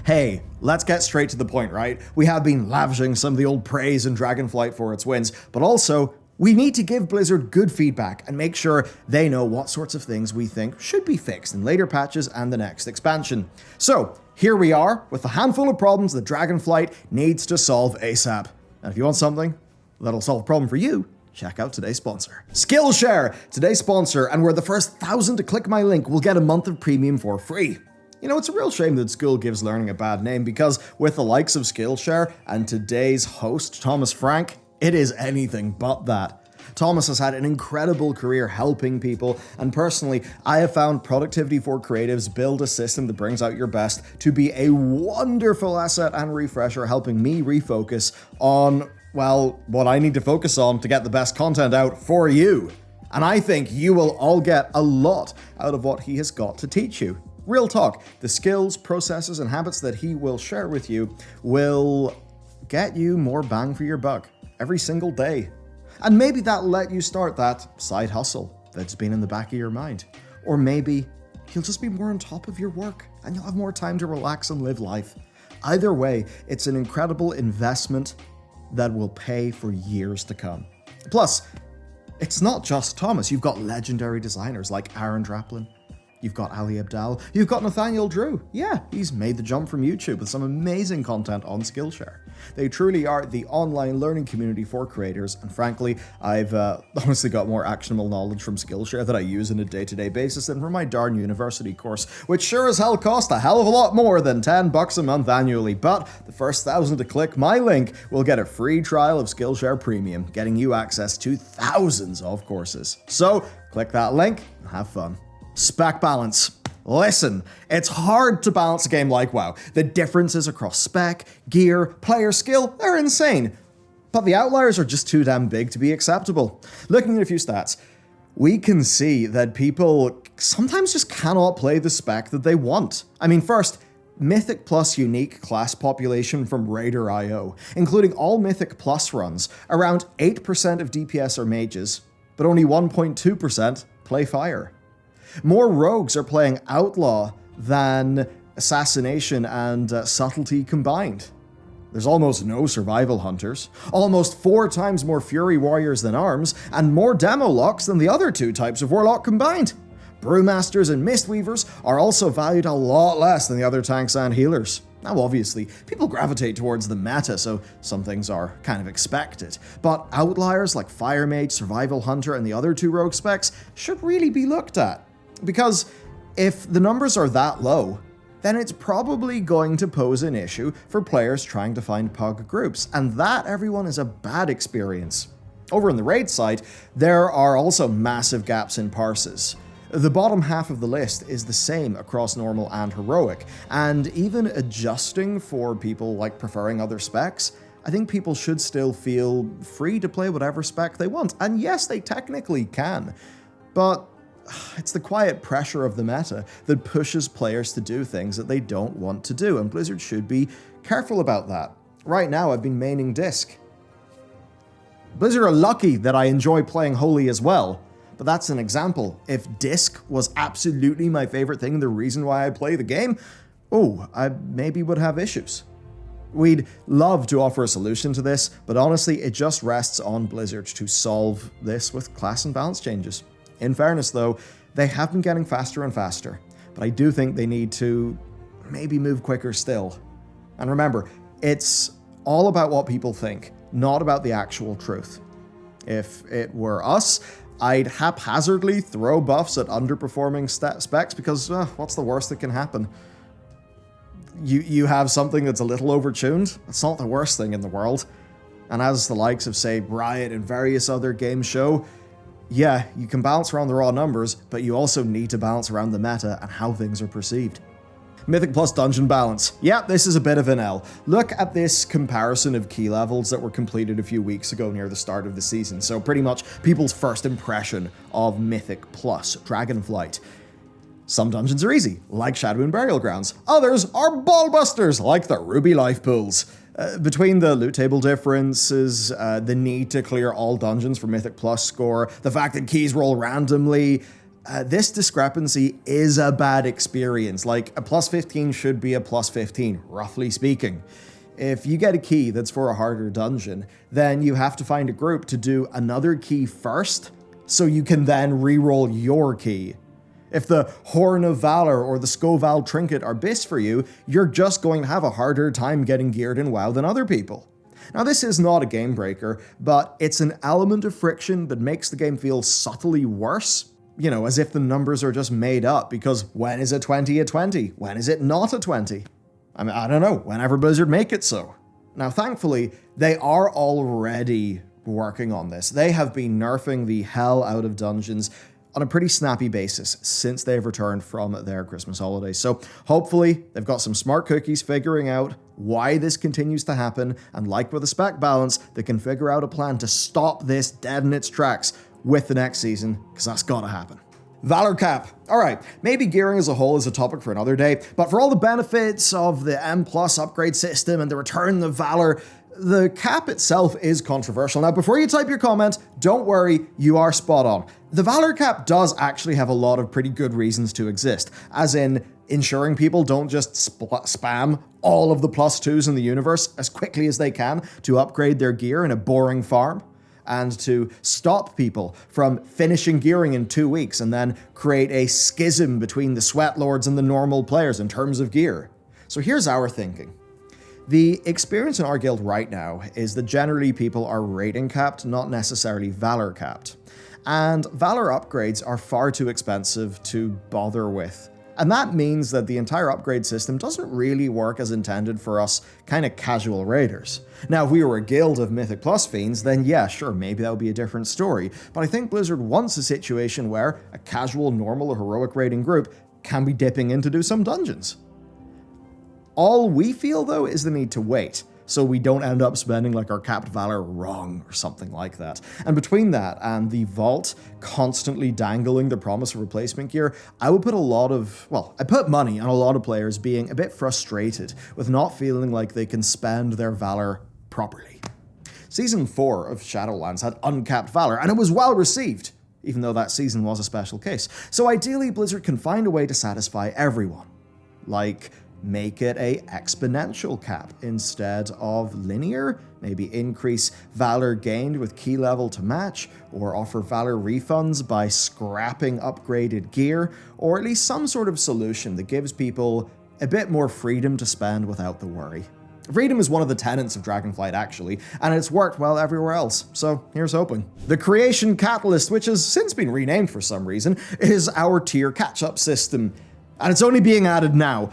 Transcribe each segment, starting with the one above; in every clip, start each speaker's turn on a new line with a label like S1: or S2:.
S1: Hey, let's get straight to the point, right? We have been lavishing some of the old praise in Dragonflight for its wins, but also we need to give Blizzard good feedback and make sure they know what sorts of things we think should be fixed in later patches and the next expansion. So, here we are with a handful of problems that Dragonflight needs to solve ASAP. And if you want something that'll solve a problem for you, check out today's sponsor. Skillshare, today's sponsor, and where the first 1,000 to click my link will get a month of premium for free. You know, it's a real shame that school gives learning a bad name because with the likes of Skillshare and today's host, Thomas Frank, it is anything but that. Thomas has had an incredible career helping people, and personally, I have found Productivity for Creatives build a system that brings out your best to be a wonderful asset and refresher, helping me refocus on, well, what I need to focus on to get the best content out for you. And I think you will all get a lot out of what he has got to teach you. Real talk, the skills, processes, and habits that he will share with you will get you more bang for your buck every single day. And maybe that'll let you start that side hustle that's been in the back of your mind. Or maybe you'll just be more on top of your work and you'll have more time to relax and live life. Either way, it's an incredible investment that will pay for years to come. Plus, it's not just Thomas. You've got legendary designers like Aaron Draplin. You've got Ali Abdal. You've got Nathaniel Drew. Yeah, he's made the jump from YouTube with some amazing content on Skillshare. They truly are the online learning community for creators, and frankly, I've honestly got more actionable knowledge from Skillshare that I use on a day-to-day basis than from my darn university course, which sure as hell cost a hell of a lot more than $10 a month annually, but the first 1,000 to click my link will get a free trial of Skillshare Premium, getting you access to thousands of courses. So, click that link and have fun. Spec Balance. Listen, it's hard to balance a game like WoW. The differences across spec, gear, player skill, they're insane. But the outliers are just too damn big to be acceptable. Looking at a few stats, we can see that people sometimes just cannot play the spec that they want. I mean, first, Mythic Plus unique class population from Raider.io, including all Mythic Plus runs, around 8% of DPS are mages, but only 1.2% play fire. More rogues are playing Outlaw than Assassination and Subtlety combined. There's almost no Survival Hunters, almost 4 times more Fury Warriors than Arms, and more Demo Locks than the other 2 types of Warlock combined. Brewmasters and Mistweavers are also valued a lot less than the other tanks and healers. Now obviously, people gravitate towards the meta, so some things are kind of expected. But outliers like Fire Mage, Survival Hunter, and the other 2 rogue specs should really be looked at. Because if the numbers are that low, then it's probably going to pose an issue for players trying to find pug groups, and that, everyone, is a bad experience. Over on the raid side, there are also massive gaps in parses. The bottom half of the list is the same across normal and heroic, and even adjusting for people like preferring other specs, I think people should still feel free to play whatever spec they want, and yes, they technically can, but it's the quiet pressure of the meta that pushes players to do things that they don't want to do, and Blizzard should be careful about that. Right now, I've been maining Disc. Blizzard are lucky that I enjoy playing Holy as well, but that's an example. If Disc was absolutely my favorite thing, the reason why I play the game, I maybe would have issues. We'd love to offer a solution to this, but honestly, it just rests on Blizzard to solve this with class and balance changes. In fairness, though, they have been getting faster and faster, but I do think they need to maybe move quicker still. And remember, it's all about what people think, not about the actual truth. If it were us, I'd haphazardly throw buffs at underperforming specs because what's the worst that can happen? You have something that's a little overtuned? That's not the worst thing in the world. And as the likes of, say, Riot and various other games show, yeah, you can balance around the raw numbers, but you also need to balance around the meta and how things are perceived. Mythic Plus Dungeon Balance. Yeah, this is a bit of an L. Look at this comparison of key levels that were completed a few weeks ago near the start of the season. So pretty much people's first impression of Mythic Plus Dragonflight. Some dungeons are easy, like Shadowmoon Burial Grounds. Others are ballbusters, like the Ruby Life Pools. Between the loot table differences, the need to clear all dungeons for Mythic Plus score, the fact that keys roll randomly, this discrepancy is a bad experience. Like, a plus 15 should be a plus 15, roughly speaking. If you get a key that's for a harder dungeon, then you have to find a group to do another key first, so you can then reroll your key. If the Horn of Valor or the Scoval Trinket are bis for you, you're just going to have a harder time getting geared in WoW than other people. Now, this is not a game breaker, but it's an element of friction that makes the game feel subtly worse. You know, as if the numbers are just made up, because when is a 20 a 20? When is it not a 20? I mean, I don't know, whenever Blizzard make it so. Now, thankfully, they are already working on this. They have been nerfing the hell out of dungeons on a pretty snappy basis since they've returned from their Christmas holidays. So hopefully they've got some smart cookies figuring out why this continues to happen, and like with the Spec Balance, they can figure out a plan to stop this dead in its tracks with the next season, because that's gotta happen. Valor cap. Alright, maybe gearing as a whole is a topic for another day, but for all the benefits of the M+ upgrade system and the return of Valor, the cap itself is controversial. Now, before you type your comment, don't worry, you are spot on. The Valor cap does actually have a lot of pretty good reasons to exist, as in ensuring people don't just spam all of the +2s in the universe as quickly as they can to upgrade their gear in a boring farm, and to stop people from finishing gearing in 2 weeks and then create a schism between the sweat lords and the normal players in terms of gear. So here's our thinking. The experience in our guild right now is that generally people are rating capped, not necessarily Valor capped. And Valor upgrades are far too expensive to bother with. And that means that the entire upgrade system doesn't really work as intended for us kind of casual raiders. Now, if we were a guild of Mythic Plus fiends, then yeah, sure, maybe that would be a different story. But I think Blizzard wants a situation where a casual, normal, or heroic raiding group can be dipping in to do some dungeons. All we feel, though, is the need to wait, so we don't end up spending like our capped Valor wrong or something like that. And between that and the Vault constantly dangling the promise of replacement gear, I would put I put money on a lot of players being a bit frustrated with not feeling like they can spend their Valor properly. Season 4 of Shadowlands had uncapped Valor, and it was well received, even though that season was a special case. So ideally, Blizzard can find a way to satisfy everyone. Like, make it a exponential cap instead of linear, maybe increase Valor gained with key level to match, or offer Valor refunds by scrapping upgraded gear, or at least some sort of solution that gives people a bit more freedom to spend without the worry. Freedom is one of the tenets of Dragonflight, actually, and it's worked well everywhere else, so here's hoping. The Creation Catalyst, which has since been renamed for some reason, is our tier catch-up system, and it's only being added now,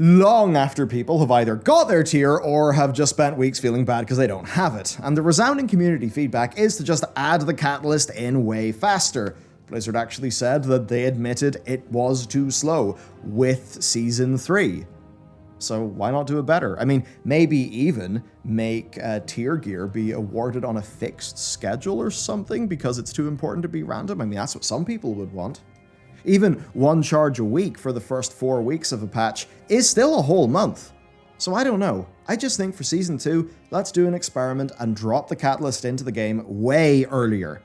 S1: long after people have either got their tier or have just spent weeks feeling bad because they don't have it. And the resounding community feedback is to just add the catalyst in way faster. Blizzard actually said that they admitted it was too slow with Season 3. So why not do it better? I mean, maybe even make tier gear be awarded on a fixed schedule or something because it's too important to be random. I mean, that's what some people would want. Even one charge a week for the first 4 weeks of a patch is still a whole month. So I don't know. I just think for Season 2, let's do an experiment and drop the catalyst into the game way earlier.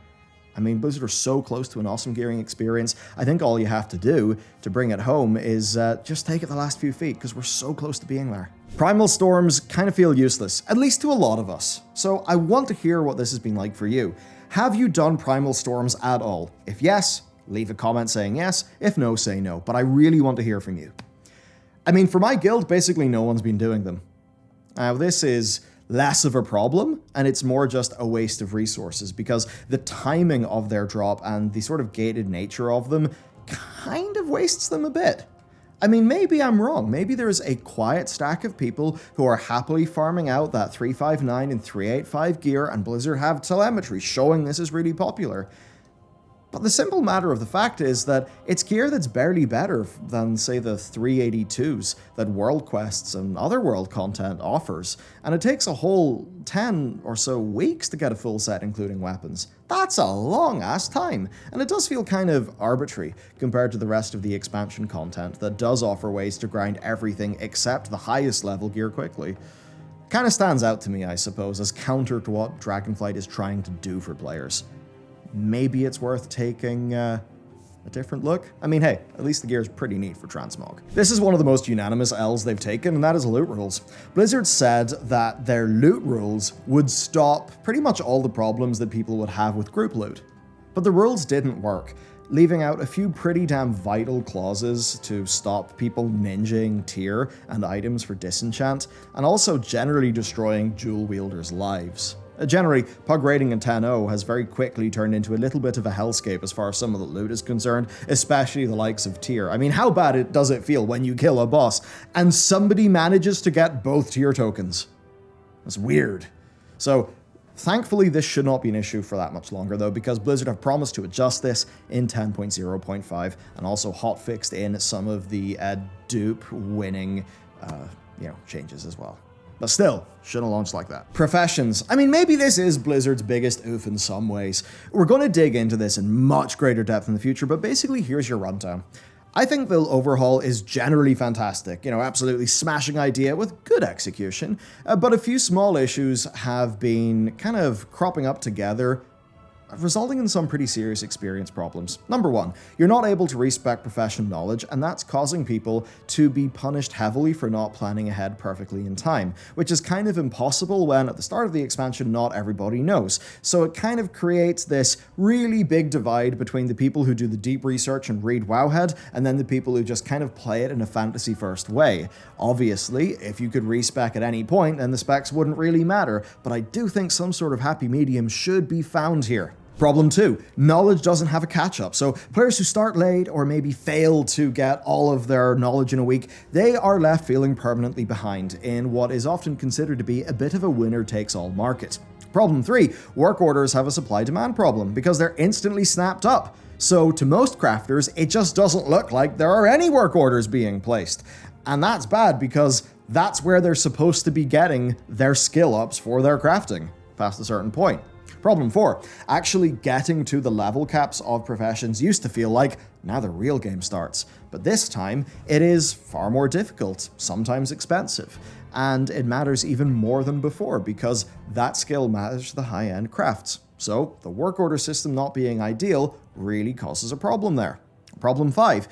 S1: I mean, Blizzard are so close to an awesome gearing experience, I think all you have to do to bring it home is just take it the last few feet, because we're so close to being there. Primal Storms kind of feel useless, at least to a lot of us. So I want to hear what this has been like for you. Have you done Primal Storms at all? If yes, leave a comment saying yes. If no, say no. But I really want to hear from you. I mean, for my guild, basically no one's been doing them. Now, this is less of a problem, and it's more just a waste of resources, because the timing of their drop and the sort of gated nature of them kind of wastes them a bit. I mean, maybe I'm wrong. Maybe there's a quiet stack of people who are happily farming out that 359 and 385 gear, and Blizzard have telemetry showing this is really popular. But the simple matter of the fact is that it's gear that's barely better than, say, the 382s that World Quests and other world content offers, and it takes a whole 10 or so weeks to get a full set including weapons. That's a long-ass time, and it does feel kind of arbitrary compared to the rest of the expansion content that does offer ways to grind everything except the highest level gear quickly. Kind of stands out to me, I suppose, as counter to what Dragonflight is trying to do for players. Maybe it's worth taking A different look? I mean, hey, at least the gear is pretty neat for transmog. This is one of the most unanimous L's they've taken, and that is loot rules. Blizzard said that their loot rules would stop pretty much all the problems that people would have with group loot. But the rules didn't work, leaving out a few pretty damn vital clauses to stop people ninjing tier and items for disenchant, and also generally destroying dual wielders' lives. Generally, Pug raiding in 10.0 has very quickly turned into a little bit of a hellscape as far as some of the loot is concerned, especially the likes of tier. I mean, how bad does it feel when you kill a boss and somebody manages to get both tier tokens? That's weird. So, thankfully, this should not be an issue for that much longer, though, because Blizzard have promised to adjust this in 10.0.5 and also hotfixed in some of the dupe winning, changes as well. But still, shouldn't launch like that. Professions. I mean, maybe this is Blizzard's biggest oof in some ways. We're going to dig into this in much greater depth in the future, but basically here's your rundown. I think the overhaul is generally fantastic, absolutely smashing idea with good execution, but a few small issues have been kind of cropping up together, resulting in some pretty serious experience problems. Number one, you're not able to respec profession knowledge, and that's causing people to be punished heavily for not planning ahead perfectly in time, which is kind of impossible when at the start of the expansion not everybody knows. So it kind of creates this really big divide between the people who do the deep research and read Wowhead, and then the people who just kind of play it in a fantasy first way. Obviously, if you could respec at any point, then the specs wouldn't really matter, but I do think some sort of happy medium should be found here. Problem 2, knowledge doesn't have a catch-up, so players who start late or maybe fail to get all of their knowledge in a week, they are left feeling permanently behind in what is often considered to be a bit of a winner-takes-all market. Problem 3, work orders have a supply-demand problem because they're instantly snapped up. So to most crafters, it just doesn't look like there are any work orders being placed. And that's bad because that's where they're supposed to be getting their skill ups for their crafting, past a certain point. Problem 4, actually getting to the level caps of professions used to feel like now the real game starts, but this time it is far more difficult, sometimes expensive, and it matters even more than before because that skill matters to the high-end crafts. So the work order system not being ideal really causes a problem there. Problem 5,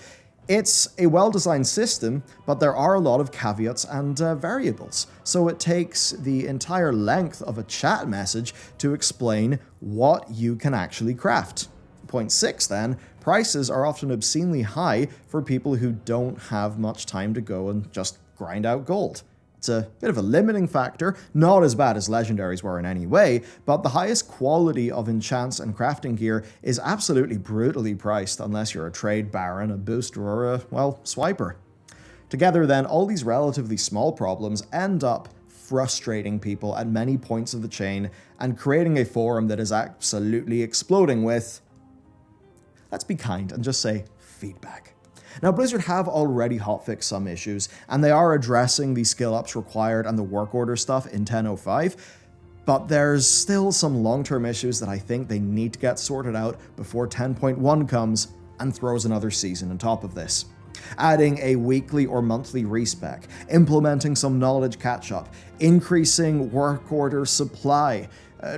S1: it's a well-designed system, but there are a lot of caveats and variables, so it takes the entire length of a chat message to explain what you can actually craft. Point 6 then, prices are often obscenely high for people who don't have much time to go and just grind out gold. It's a bit of a limiting factor, not as bad as legendaries were in any way, but the highest quality of enchants and crafting gear is absolutely brutally priced unless you're a trade baron, a booster, or a, swiper. Together then, all these relatively small problems end up frustrating people at many points of the chain and creating a forum that is absolutely exploding with, let's be kind and just say, feedback. Now, Blizzard have already hotfixed some issues, and they are addressing the skill ups required and the work order stuff in 10.05, but there's still some long-term issues that I think they need to get sorted out before 10.1 comes and throws another season on top of this. Adding a weekly or monthly respec, implementing some knowledge catch-up, increasing work order supply,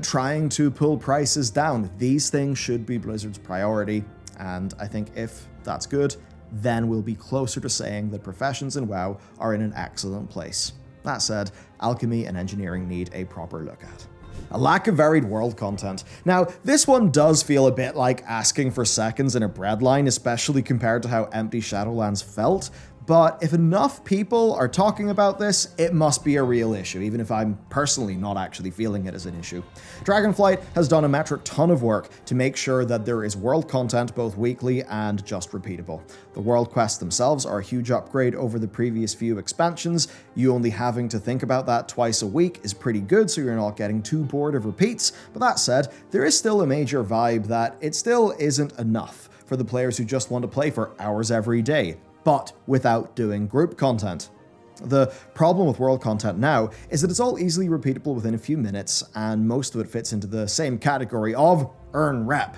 S1: trying to pull prices down. These things should be Blizzard's priority, and I think if that's good, then we'll be closer to saying that professions in WoW are in an excellent place. That said, alchemy and engineering need a proper look at. A lack of varied world content. Now, this one does feel a bit like asking for seconds in a breadline, especially compared to how empty Shadowlands felt, but if enough people are talking about this, it must be a real issue, even if I'm personally not actually feeling it as an issue. Dragonflight has done a metric ton of work to make sure that there is world content both weekly and just repeatable. The world quests themselves are a huge upgrade over the previous few expansions. You only having to think about that twice a week is pretty good, so you're not getting too bored of repeats, but that said, there is still a major vibe that it still isn't enough for the players who just want to play for hours every day, but without doing group content. The problem with world content now is that it's all easily repeatable within a few minutes, and most of it fits into the same category of earn rep.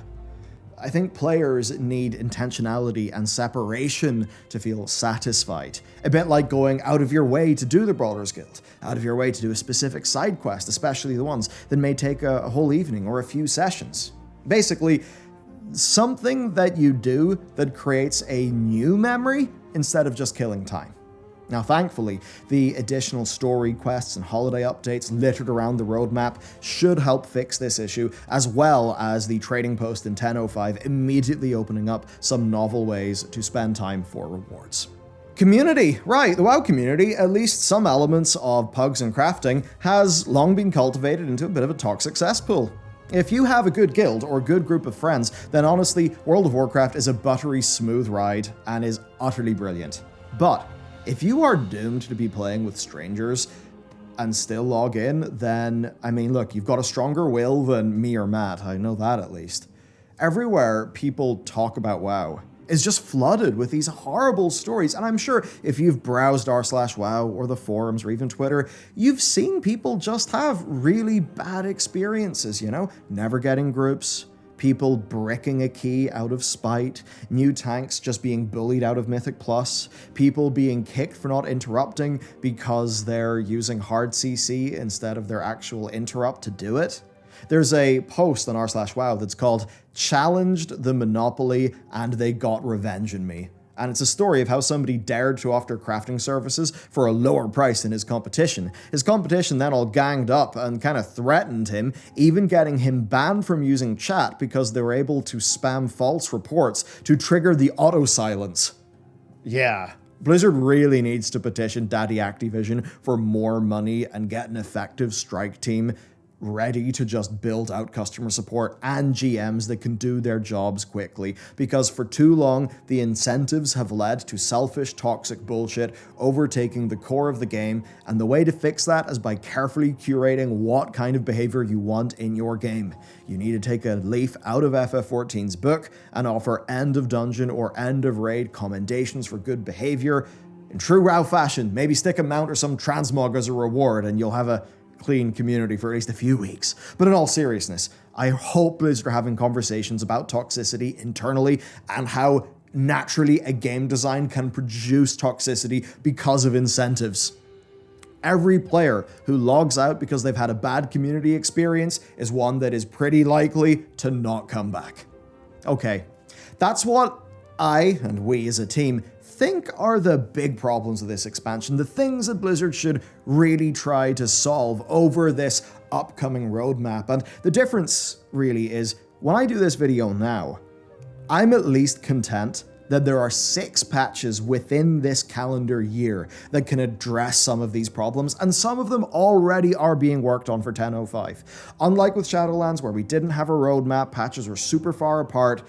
S1: I think players need intentionality and separation to feel satisfied. A bit like going out of your way to do the Brawlers Guild, out of your way to do a specific side quest, especially the ones that may take a whole evening or a few sessions. Basically, something that you do that creates a new memory instead of just killing time. Now, thankfully, the additional story quests and holiday updates littered around the roadmap should help fix this issue, as well as the trading post in 10.05 immediately opening up some novel ways to spend time for rewards. Community. Right, the WoW community, at least some elements of pugs and crafting, has long been cultivated into a bit of a toxic cesspool. If you have a good guild or a good group of friends, then honestly, World of Warcraft is a buttery smooth ride and is utterly brilliant. But if you are doomed to be playing with strangers and still log in, then, I mean, look, you've got a stronger will than me or Matt, I know that at least. Everywhere people talk about WoW is just flooded with these horrible stories, and I'm sure if you've browsed r/WoW or the forums or even Twitter, you've seen people just have really bad experiences, you know? Never getting groups, people bricking a key out of spite, new tanks just being bullied out of Mythic Plus, people being kicked for not interrupting because they're using hard CC instead of their actual interrupt to do it. There's a post on r/WoW that's called "Challenged the Monopoly and They Got Revenge on Me." And it's a story of how somebody dared to offer crafting services for a lower price than his competition. His competition then all ganged up and kind of threatened him, even getting him banned from using chat because they were able to spam false reports to trigger the auto silence. Yeah. Blizzard really needs to petition Daddy Activision for more money and get an effective strike team ready to just build out customer support and GMs that can do their jobs quickly, because for too long, the incentives have led to selfish, toxic bullshit overtaking the core of the game, and the way to fix that is by carefully curating what kind of behavior you want in your game. You need to take a leaf out of FF14's book and offer end of dungeon or end of raid commendations for good behavior. In true WoW fashion, maybe stick a mount or some transmog as a reward and you'll have a clean community for at least a few weeks. But in all seriousness, I hope Blizzard are having conversations about toxicity internally and how naturally a game design can produce toxicity because of incentives. Every player who logs out because they've had a bad community experience is one that is pretty likely to not come back. Okay, that's what I and we as a team think are the big problems of this expansion, the things that Blizzard should really try to solve over this upcoming roadmap. And the difference really is, when I do this video now, I'm at least content that there are 6 patches within this calendar year that can address some of these problems, and some of them already are being worked on for 10.05. Unlike with Shadowlands, where we didn't have a roadmap, patches were super far apart,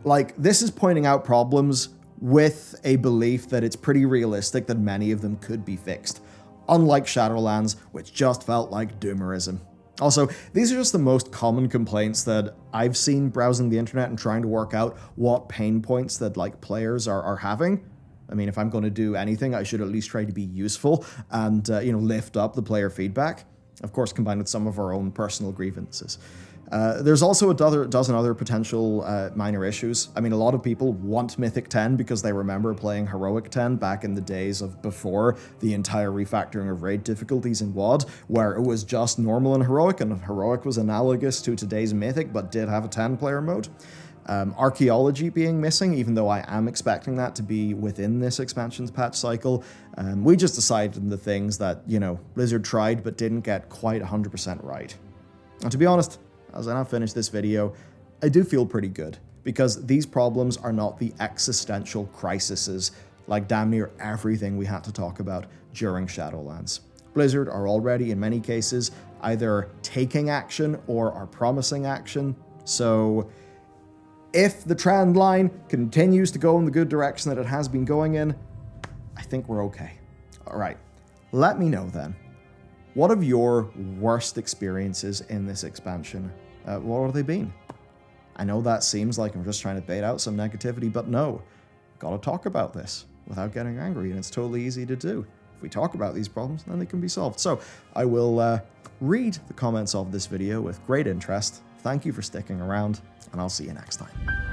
S1: like, this is pointing out problems with a belief that it's pretty realistic that many of them could be fixed. Unlike Shadowlands, which just felt like doomerism. Also, these are just the most common complaints that I've seen browsing the internet and trying to work out what pain points that players are having. I mean, if I'm going to do anything, I should at least try to be useful and lift up the player feedback. Of course, combined with some of our own personal grievances. There's also a dozen other potential minor issues. I mean, a lot of people want Mythic 10 because they remember playing Heroic 10 back in the days of before the entire refactoring of raid difficulties in WoD, where it was just normal and Heroic, and Heroic was analogous to today's Mythic, but did have a 10-player mode. Archaeology being missing, even though I am expecting that to be within this expansion's patch cycle. We just decided on the things that, Blizzard tried but didn't get quite 100% right. And to be honest, as I now finish this video, I do feel pretty good, because these problems are not the existential crises like damn near everything we had to talk about during Shadowlands. Blizzard are already, in many cases, either taking action or are promising action, so if the trend line continues to go in the good direction that it has been going in, I think we're okay. Alright, let me know then. What have your worst experiences in this expansion? What have they been? I know that seems like I'm just trying to bait out some negativity, but no. Gotta talk about this without getting angry, and it's totally easy to do. If we talk about these problems, then they can be solved. So I will read the comments of this video with great interest. Thank you for sticking around, and I'll see you next time.